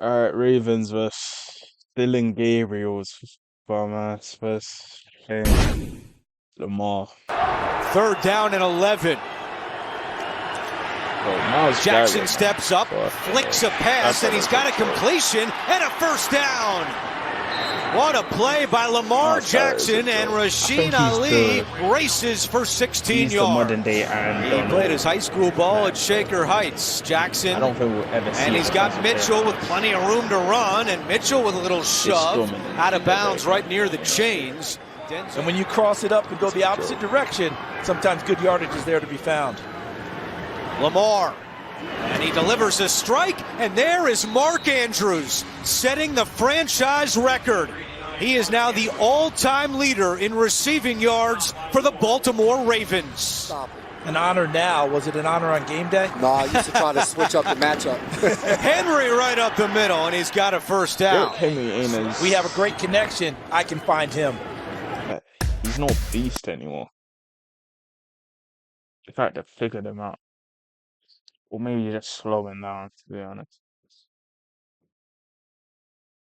Alright, Ravens versus still in Gabriel's bum ass versus Lamar. Third down and 11. Jackson steps up, flicks a pass, and he's got a completion and a first down. What a play by Lamar Jackson, and Rasheen Ali races for 16 yards. He played his high school ball at Shaker Heights. Jackson, and he's got Mitchell with plenty of room to run, and Mitchell with a little shove out of bounds right near the chains. And when you cross it up and go the opposite direction, sometimes good yardage is there to be found. Lamar, and he delivers a strike, and there is Mark Andrews setting the franchise record. He is now the all-time leader in receiving yards for the Baltimore Ravens. An honor now. Was it an honor on game day? No, I used to try to switch up the matchup. Henry right up the middle, and he's got a first down. We have a great connection. I can find him. He's no beast anymore. In fact, they figured him out. Or maybe just slowing down, to be honest.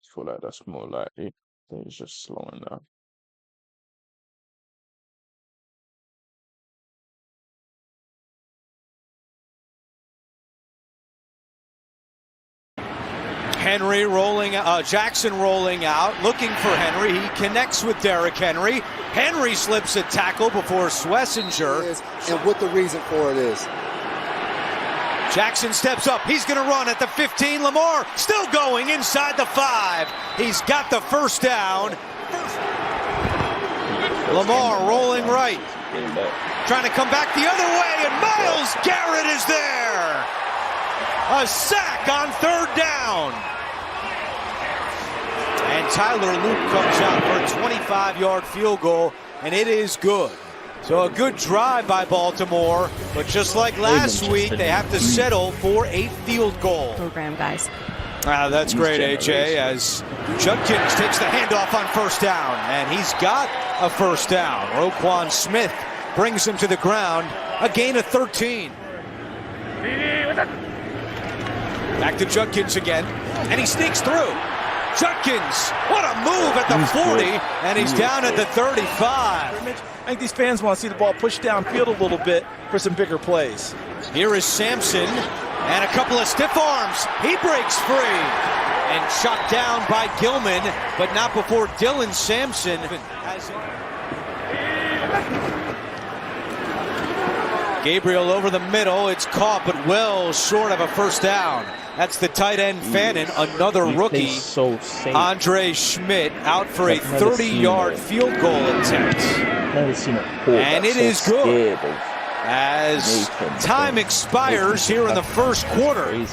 I feel like that's more likely. He's just slowing down. Henry rolling, Jackson rolling out, looking for Henry. He connects with Derrick Henry. Henry slips a tackle before Schlesinger. And what the reason for it is. Jackson steps up. He's going to run at the 15. Lamar still going inside the 5. He's got the first down. Lamar rolling right. Trying to come back the other way, and Myles Garrett is there. A sack on third down. And Tyler Luke comes out for a 25-yard field goal, and it is good. So a good drive by Baltimore, but just like last week, they have to settle for a field goal. Program, guys. That's great, AJ, as Judkins takes the handoff on first down, and he's got a first down. Roquan Smith brings him to the ground, a gain of 13. Back to Judkins again, and he sneaks through. Judkins, what a move at the 40, and he's down at the 35. I think these fans want to see the ball pushed downfield a little bit for some bigger plays. Here is Sampson, and a couple of stiff arms. He breaks free, and shot down by Gilman, but not before Dylan Sampson. Gabriel over the middle. It's caught, but well short of a first down. That's the tight end, Fannin, another rookie. Andre Schmidt out for a 30-yard field goal attempt. And it is good as time expires here in the first quarter.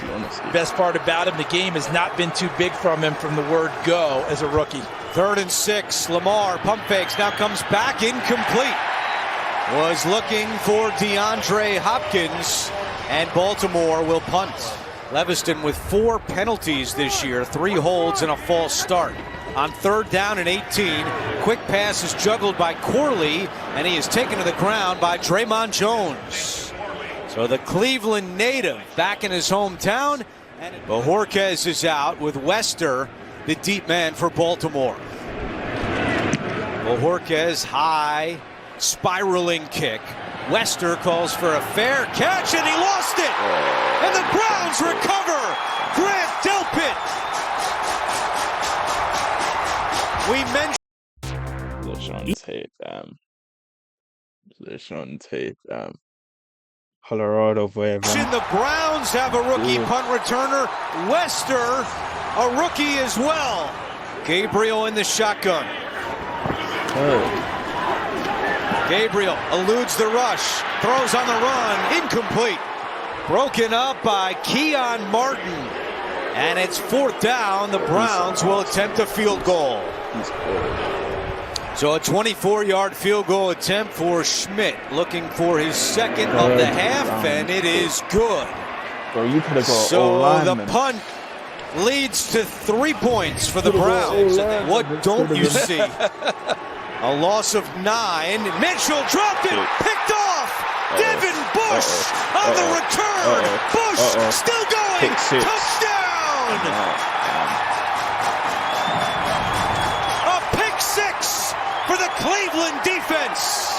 Best part about him, the game has not been too big from him from the word go as a rookie. 3rd and 6. Lamar pump fakes, now comes back incomplete. Was looking for DeAndre Hopkins, and Baltimore will punt. Leviston with 4 penalties this year, 3 holds and a false start. On 3rd down and 18, quick pass is juggled by Corley, and he is taken to the ground by Draymond Jones. So the Cleveland native back in his hometown, and Bojorquez is out with Wester, the deep man for Baltimore. Bojorquez high, spiraling kick. Wester calls for a fair catch, and he lost it. And the Browns recover. Grant Delpit. We mentioned. They're on tape, Colorado, wherever. The Browns have a rookie punt returner. Wester, a rookie as well. Gabriel in the shotgun. Gabriel eludes the rush, throws on the run, incomplete. Broken up by Keon Martin. And it's 4th down. The Browns will attempt a field goal. So a 24-yard field goal attempt for Schmidt, looking for his 2nd of the half, and it is good. So the punt leads to 3 points for the Browns. What don't you see? A loss of 9. Mitchell dropped it, picked off. Devin Bush on the return. Bush still going. Touchdown. A pick six for the Cleveland defense.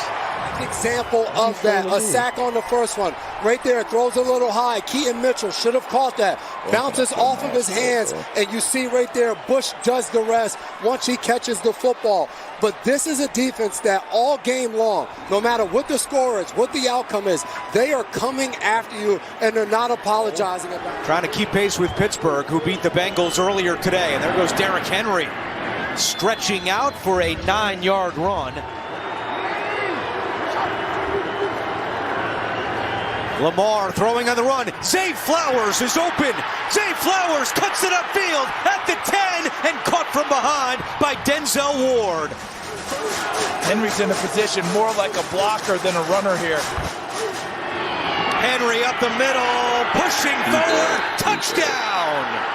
Example of that. A sack on the first one. Right there, throws a little high. Keaton Mitchell should have caught that. Bounces off of his hands, and you see right there, Bush does the rest once he catches the football. But this is a defense that all game long, no matter what the score is, what the outcome is, they are coming after you, and they're not apologizing about it. Trying to keep pace with Pittsburgh, who beat the Bengals earlier today. And there goes Derrick Henry, stretching out for a 9-yard run. Lamar throwing on the run. Zay Flowers is open. Zay Flowers cuts it upfield at the 10 and caught from behind by Denzel Ward. Henry's in a position more like a blocker than a runner here. Henry up the middle, pushing forward, touchdown.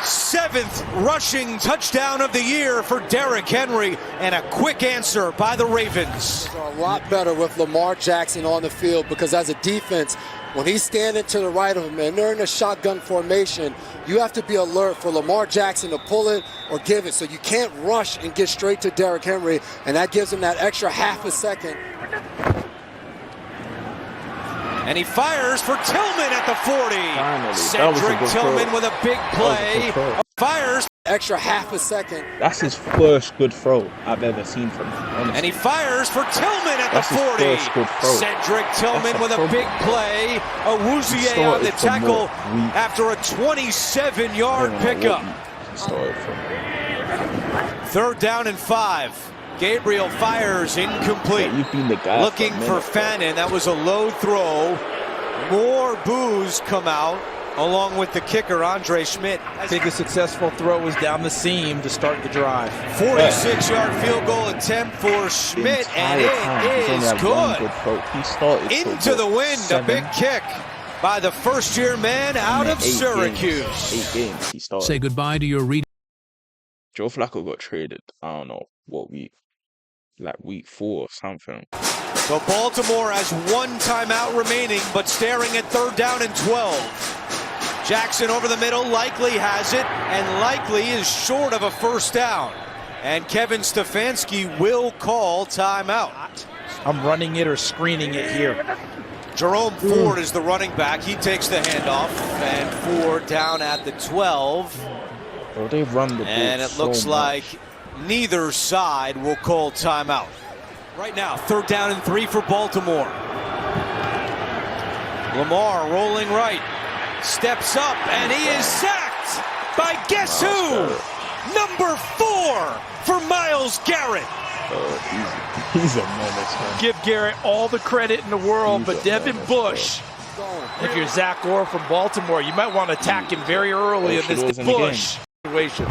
7th rushing touchdown of the year for Derrick Henry, and a quick answer by the Ravens. A lot better with Lamar Jackson on the field, because as a defense, when he's standing to the right of him and they're in a shotgun formation, you have to be alert for Lamar Jackson to pull it or give it. So you can't rush and get straight to Derrick Henry, and that gives him that extra half a second. And he fires for Tillman at the 40. Finally, Cedric Tillman with a big play. Fires. Extra half a second. That's his first good throw I've ever seen from him, honestly. And he fires for Tillman at That's the his 40. first good throw. Cedric Tillman with a problem. big play. Awuzie on the tackle after a 27-yard pickup. Third down and 5. Gabriel fires incomplete. Yeah, you've been the guy looking for Fannin. That was a low throw. More boos come out along with the kicker, Andre Schmidt. Biggest successful throw was down the seam to start the drive. 46-yard field goal attempt for Schmidt, and it is good. Into the wind, a big kick by the first-year man out of Syracuse. 8 games he started. Say goodbye to your reading. Joe Flacco got traded, I don't know what week, like week 4 or something. So Baltimore has 1 timeout remaining, but staring at 3rd down and 12. Jackson over the middle, likely has it, and likely is short of a first down. And Kevin Stefanski will call timeout. I'm running it or screening it here. Jerome Ford is the running back. He takes the handoff, and Ford down at the 12. Bro, they run the ball And it so looks much. like neither side will call timeout. Right now, 3rd down and 3 for Baltimore. Lamar rolling right. Steps up, and he is sacked by guess who? Number 4 for Myles Garrett. He's a menace, man. Give Garrett all the credit in the world, but Devin Bush, if you're Zach Orr from Baltimore, you might want to attack him very early in this Bush situation.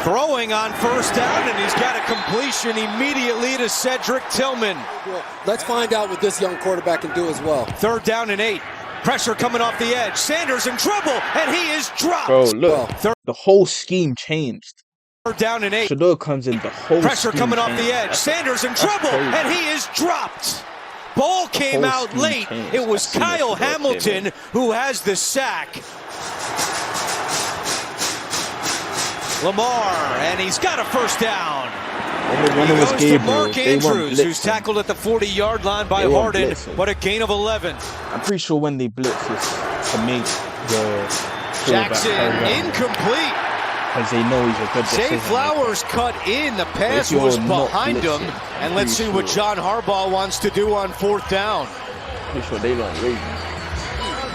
Throwing on 1st down, and he's got a completion immediately to Cedric Tillman. Let's find out what this young quarterback can do as well. 3rd down and 8. Pressure coming off the edge. Sanders in trouble, and he is dropped. Bro, look, the whole scheme changed. 3rd down and 8. SHEDUR comes in, the whole Pressure scheme coming off changed. the edge. Sanders in trouble, crazy. and he is dropped. Ball came whole out scheme late. changed. It was I've seen Kyle SHEDUR Hamilton who has the sack. Lamar, and he's got a first down. When it was Goes to Gabriel, Mark they weren't Andrews, who's blitzing. tackled at the 40-yard line by They weren't Harden, blitzing. but a gain of 11. I'm pretty sure when they blitz it's to make the Jackson incomplete. because they know he's a good Zay decision Flowers cut in. The pass If you're was not behind him. blitzing, And let's see what pretty John Harbaugh wants to do on 4th down. Pretty sure they don't rate him.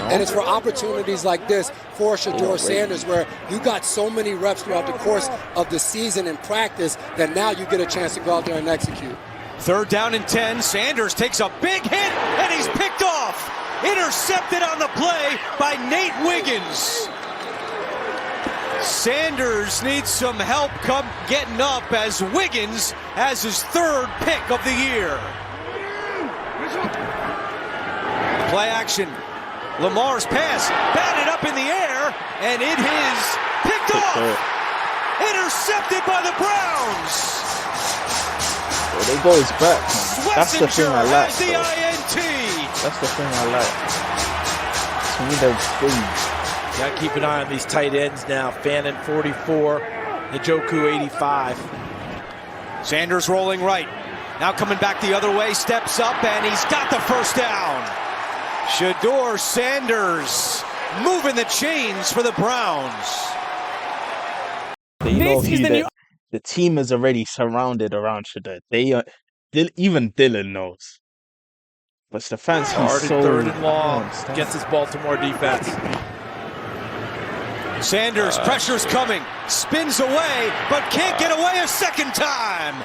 And it's for opportunities like this for SHEDUR Sanders, where you got so many reps throughout the course of the season and practice that now you get a chance to go out there and execute. 3rd down and 10. Sanders takes a big hit, and he's picked off. Intercepted on the play by Nate Wiggins. Sanders needs some help getting up as Wiggins has his 3rd pick of the year. Play action. Lamar's pass batted up in the air, and it is picked off. Intercepted by the Browns. Well, they go his back, man. That's the thing I like. Has the INT. That's the thing I like. To me, they're free. Got to keep an eye on these tight ends now. Fannin 44, Njoku 85. Sanders rolling right. Now coming back the other way, steps up, and he's got the first down. SHEDUR Sanders moving the chains for the Browns. You know the team is already surrounded around SHEDUR. Even Dylan knows. But Stefanski's Hard so... and third and long against this Baltimore defense. Sanders, pressure's coming, spins away, but can't get away a second time.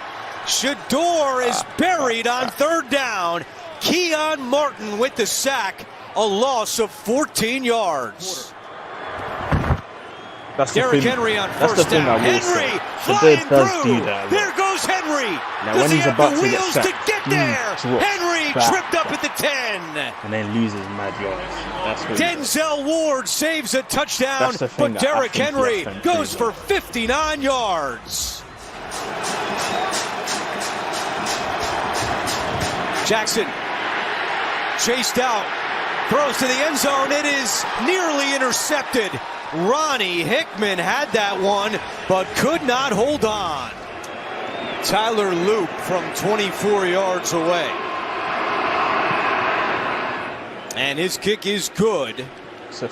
SHEDUR is buried on third down. Keon Martin with the sack, a loss of 14 yards. Derrick Henry on first down. Henry flying through. There goes Henry. Does he have the wheels to get there? Henry tripped up at the 10. And then loses mad yards. Denzel Ward saves a touchdown, but Derrick Henry goes for 59 yards. Jackson chased out, throws to the end zone. It is nearly intercepted. Ronnie Hickman had that one, but could not hold on. Tyler Loop from 24 yards away. And his kick is good.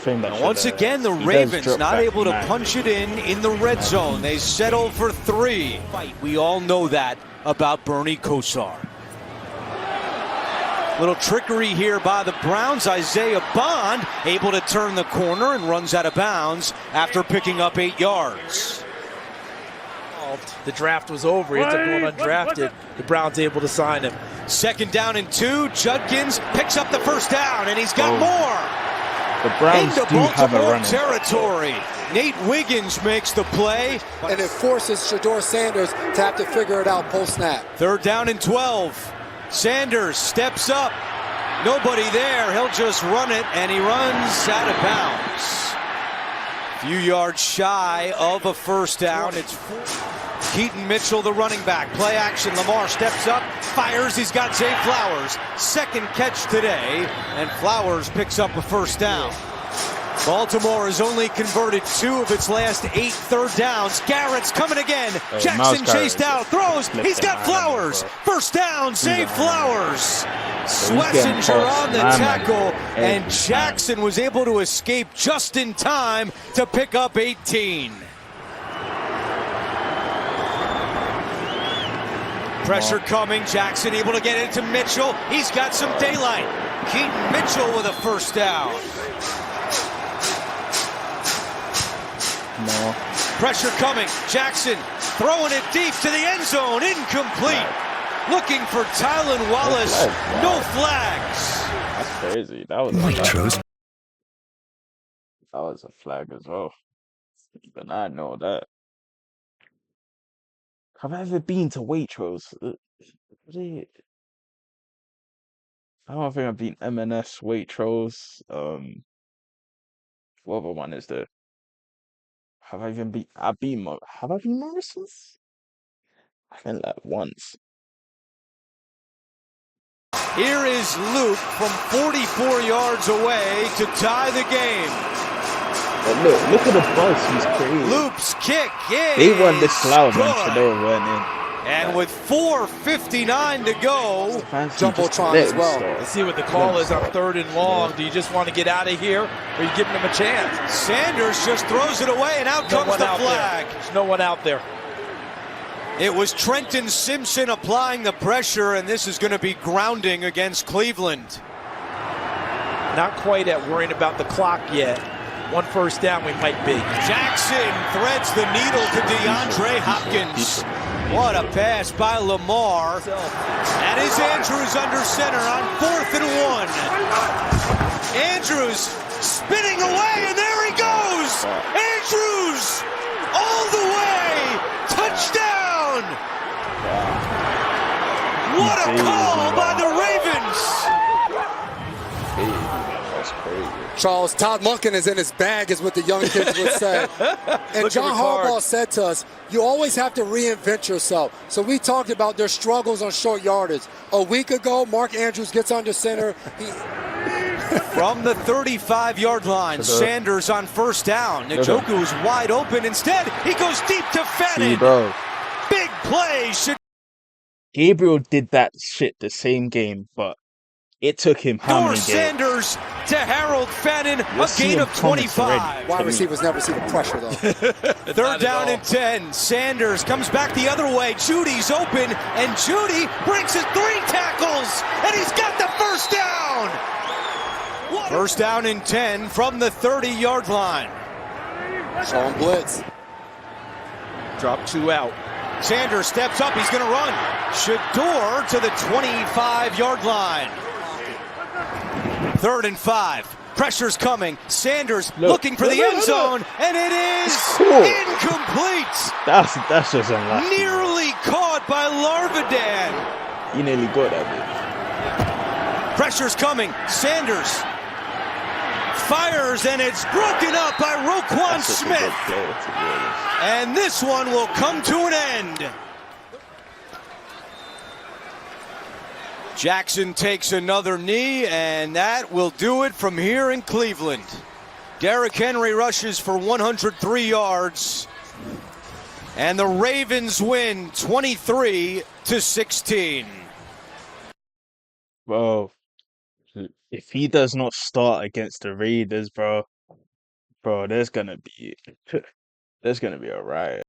And once again, the Ravens not able to punch it in the red zone. They settle for 3. We all know that about Bernie Kosar. Little trickery here by the Browns. Isaiah Bond able to turn the corner and runs out of bounds after picking up 8 yards. The draft was over. He ends up going undrafted. The Browns able to sign him. 2nd down and 2. Judkins picks up the first down, and he's got more. The Browns into do have a Baltimore running territory. Nate Wiggins makes the play. And it forces SHEDUR Sanders to have to figure it out post-snap. 3rd down and 12. Sanders steps up. Nobody there. He'll just run it, and he runs out of bounds. Few yards shy of a first down. It's Keaton Mitchell, the running back. Play action. Lamar steps up, fires. He's got Zay Flowers. 2nd catch today, and Flowers picks up a first down. Baltimore has only converted 2 of its last 8 third downs. Garrett's coming again. Jackson chased out, throws. He's got Flowers. First down, Zay Flowers. Schlesinger on the tackle, and Jackson was able to escape just in time to pick up 18. Pressure coming. Jackson able to get it to Mitchell. He's got some daylight. Keaton Mitchell with a first down. No. Pressure coming. Jackson throwing it deep to the end zone. Incomplete. Looking for Tylan Wallace. No flags. That's crazy. That was a flag as well. But I know that. Have I ever been to Waitrose? I don't think I've been M&S, Waitrose. What other one is there? Have I been Morrison's? I think like once. Here is Luke from 44 yards away to tie the game. But look at the bus he's created. Loop's kick is They won this cloud when SHEDUR went in. And with 4:59 to go, Jumbotron as well. Let's see what the call is on 3rd and long. Do you just want to get out of here, or are you giving them a chance? Sanders just throws it away, and out comes the flag. There's no one out there. It was Trenton Simpson applying the pressure, and this is going to be grounding against Cleveland. Not quite at worrying about the clock yet. 1 first down we might be. Jackson threads the needle to DeAndre Hopkins. What a pass by Lamar. That is Andrews under center on 4th and 1. Andrews spinning away, and there he goes. Andrews all the way. Touchdown. What a call by the Ravens. That's crazy. Charles, Todd Monken is in his bag, is what the young kids would say. And John Harbaugh said to us, you always have to reinvent yourself. So we talked about their struggles on short yardage. A week ago, Mark Andrews gets under center. From the 35-yard line, SHEDUR. Sanders on first down. Njoku is wide open. Instead, he goes deep to See, Fannin. bro. Big play. Gabriel did that shit the same game, but it took him how Shedeur many games? Sanders to Harold Fannin, You're a gain seeing of promise 25. Wide receivers never see the pressure, though. Third down and 10. Sanders comes back the other way. Judy's open, and Judy breaks his 3 tackles, and he's got the first down. First down and 10 from the 30-yard line. Show him blitz. Drop 2 out. Sanders steps up. He's going to run. SHEDUR to the 25-yard line. 3rd and 5. Pressure's coming. Sanders looking for the end zone, and it is incomplete. That's just unlucky. Nearly caught by Larvidan. He nearly got that Pressure's coming. Sanders fires, and it's broken up by Roquan bit. Smith. And this one will come to an end. Jackson takes another knee, and that will do it from here in Cleveland. Derrick Henry rushes for 103 yards, and the Ravens win 23-16. Bro, if he does not start against the Raiders, bro, there's gonna be a riot.